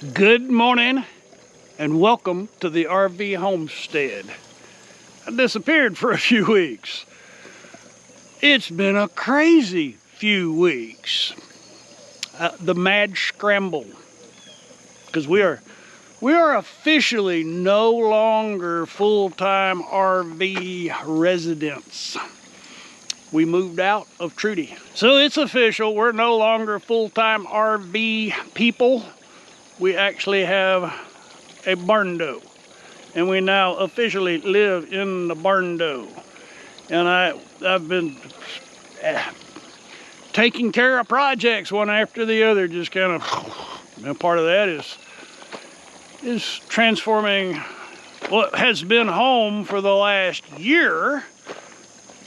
Good morning and welcome to the RV Homestead. I disappeared for a few weeks. It's been a crazy few weeks. The mad scramble. Because we are officially no longer full-time RV residents. We moved out of Trudy. So it's official, we're no longer full-time RV people. We actually have a barn-dough, and we now officially live in the barn-dough. And I've been taking care of projects one after the other, just kind of, and part of that is transforming what has been home for the last year,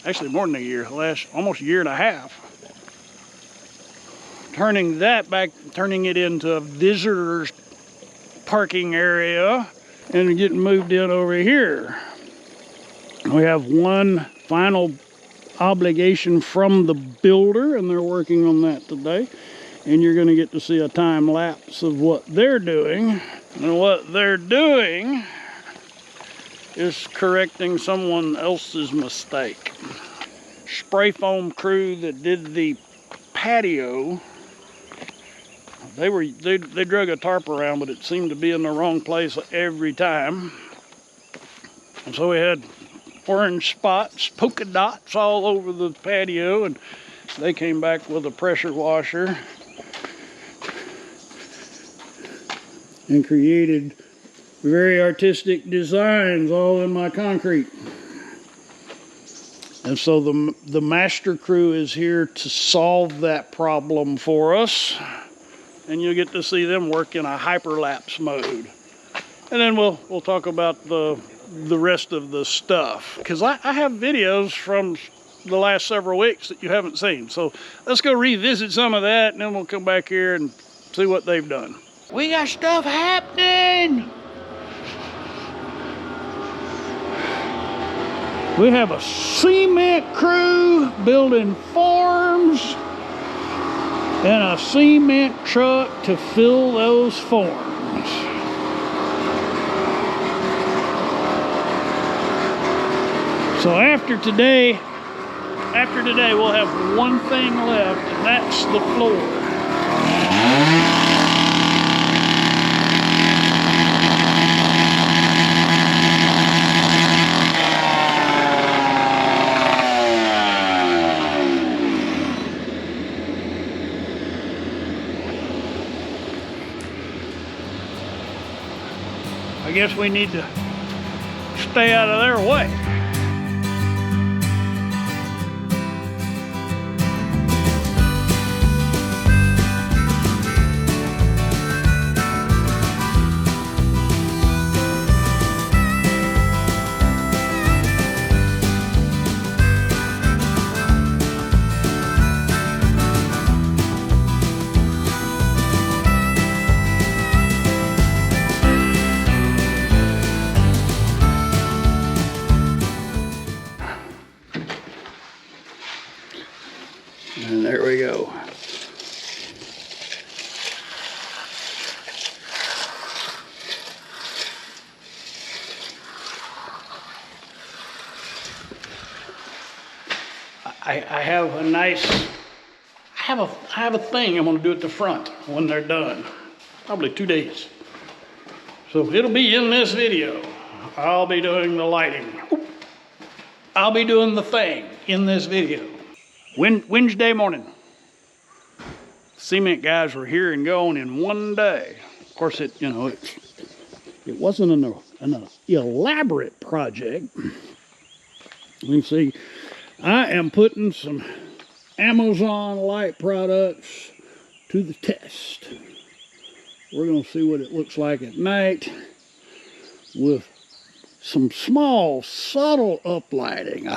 actually more than a year, almost a year and a half. Turning it into a visitor's parking area and getting moved in over here. We have one final obligation from the builder, and they're working on that today. And you're going to get to see a time lapse of what they're doing. And what they're doing is correcting someone else's mistake. Spray foam crew that did the patio, they drug a tarp around, but it seemed to be in the wrong place every time. And so we had orange spots, polka dots all over the patio, and they came back with a pressure washer and created very artistic designs all in my concrete. And so the master crew is here to solve that problem for us. And you'll get to see them work in a hyperlapse mode. And then we'll talk about the rest of the stuff. Because I have videos from the last several weeks that you haven't seen. So let's go revisit some of that, and then we'll come back here and see what they've done. We got stuff happening! We have a cement crew building farms and a cement truck to fill those forms. So after today we'll have one thing left, and that's the floor. I guess we need to stay out of their way. And there we go. I have a thing I'm going to do at the front when they're done. Probably 2 days. So it'll be in this video. I'll be doing the lighting. I'll be doing the thing in this video. Wednesday morning. Cement guys were here and gone in one day. Of course, it wasn't an elaborate project. Let me see. I am putting some Amazon light products to the test. We're going to see what it looks like at night with some small, subtle uplighting.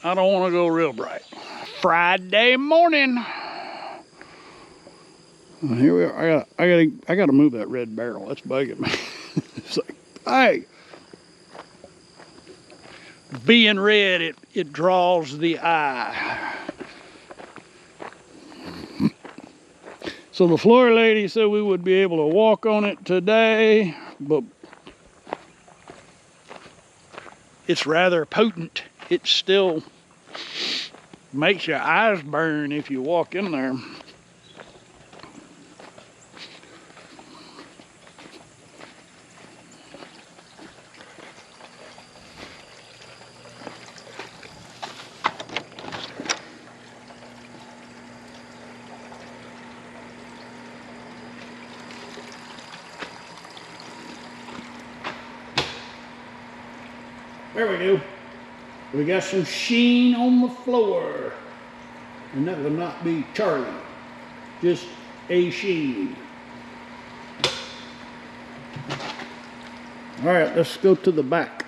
I don't want to go real bright. Friday morning. Here we are. I got to move that red barrel. That's bugging me. It's like, hey. Being red, it draws the eye. So the floor lady said we would be able to walk on it today, but it's rather potent. It still makes your eyes burn if you walk in there. There we go. We got some sheen on the floor. And that would not be Charlie. Just a sheen. All right, let's go to the back.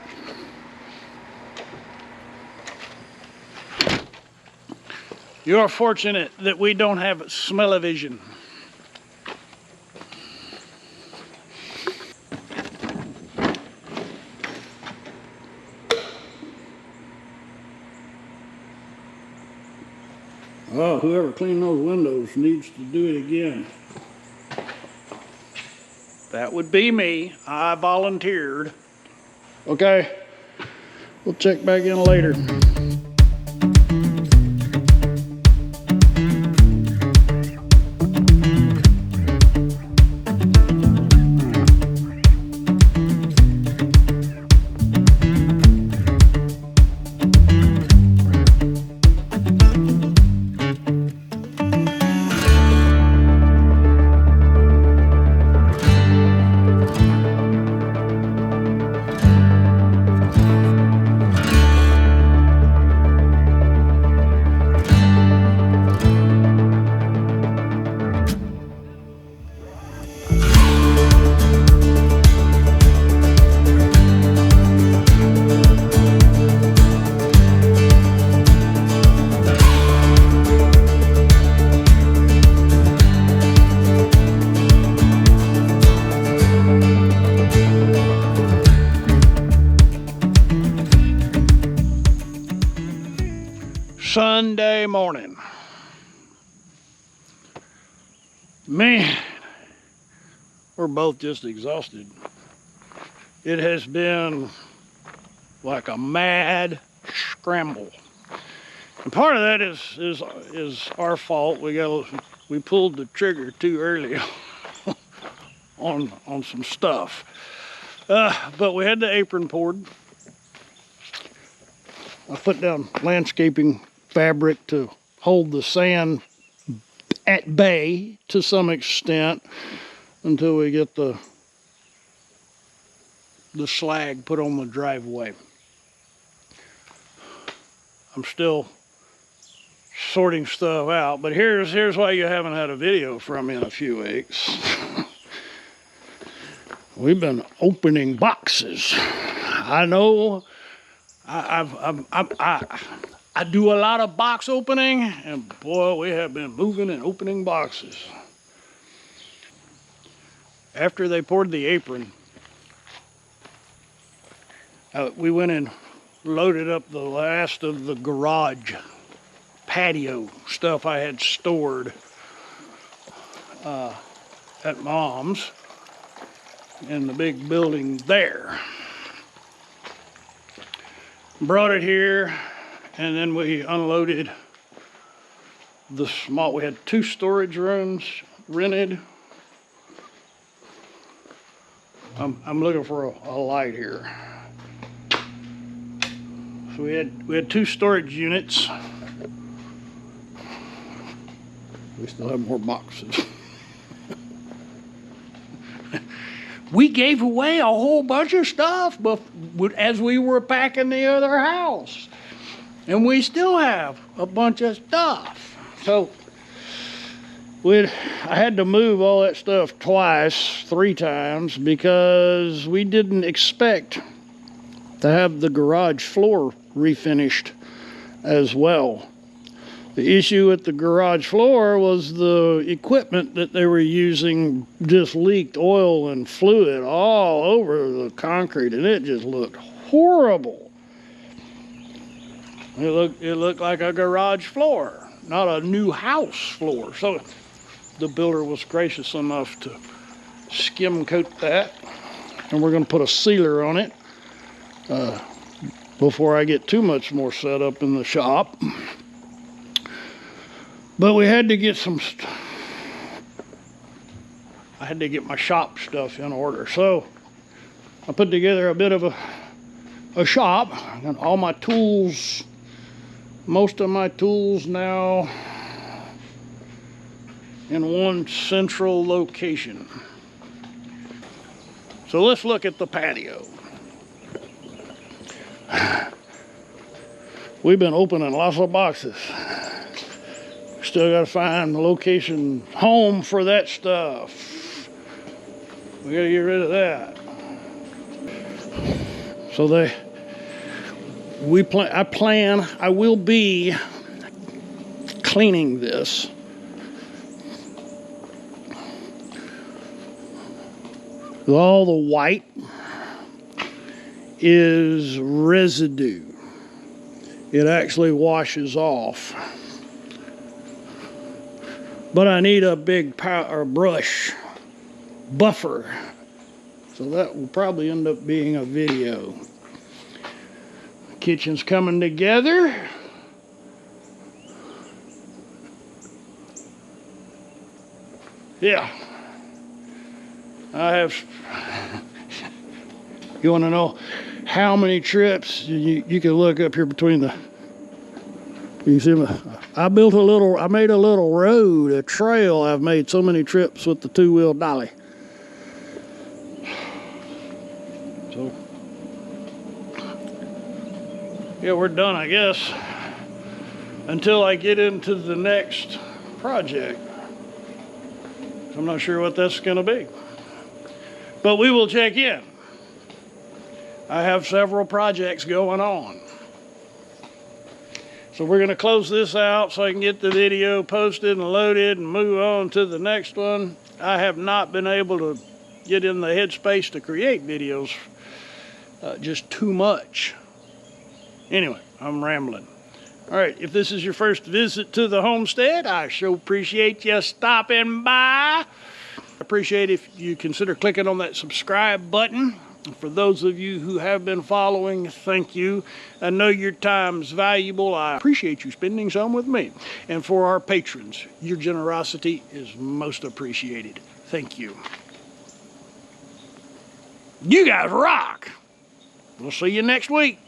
You're fortunate that we don't have smell-o-vision. Oh, whoever cleaned those windows needs to do it again. That would be me. I volunteered. Okay, we'll check back in later. Sunday morning. Man, we're both just exhausted. It has been like a mad scramble. And part of that is our fault. We pulled the trigger too early on some stuff. But we had the apron poured. I put down landscaping fabric to hold the sand at bay to some extent until we get the slag put on the driveway. I'm still sorting stuff out, but here's why you haven't had a video from me in a few weeks. We've been opening boxes. I know I do a lot of box opening, and boy, we have been moving and opening boxes. After they poured the apron, we went and loaded up the last of the garage patio stuff I had stored at Mom's in the big building there. Brought it here, and then we unloaded the small. We had 2 storage rooms rented. I'm looking for a light here. So we had 2 storage units. We still have more boxes. We gave away a whole bunch of stuff as we were packing the other house. And we still have a bunch of stuff. So I had to move all that stuff 3 times because we didn't expect to have the garage floor refinished as well. The issue with the garage floor was the equipment that they were using just leaked oil and fluid all over the concrete, and it just looked horrible. It looked like a garage floor, not a new house floor. So the builder was gracious enough to skim coat that. And we're going to put a sealer on it before I get too much more set up in the shop. But we had to get I had to get my shop stuff in order. So I put together a bit of a shop. I got all my tools, most of my tools now in one central location. So let's look at the patio. We've been opening lots of boxes. Still got to find the location home for that stuff. We got to get rid of that. So I will be cleaning this. All the white is residue. It actually washes off. But I need a big brush buffer. So that will probably end up being a video. Kitchen's coming together. Yeah. I have, you want to know how many trips, you can look up here between the, you can see I made a little road, a trail. I've made so many trips with the two-wheel dolly. So, yeah, we're done, I guess, until I get into the next project. I'm not sure what that's going to be. But we will check in. I have several projects going on. So we're going to close this out so I can get the video posted and loaded and move on to the next one. I have not been able to get in the headspace to create videos. Just too much. Anyway, I'm rambling. All right, if this is your first visit to the homestead, I sure appreciate you stopping by. I appreciate if you consider clicking on that subscribe button. For those of you who have been following, thank you. I know your time's valuable. I appreciate you spending some with me. And for our patrons, your generosity is most appreciated. Thank you. You guys rock. We'll see you next week.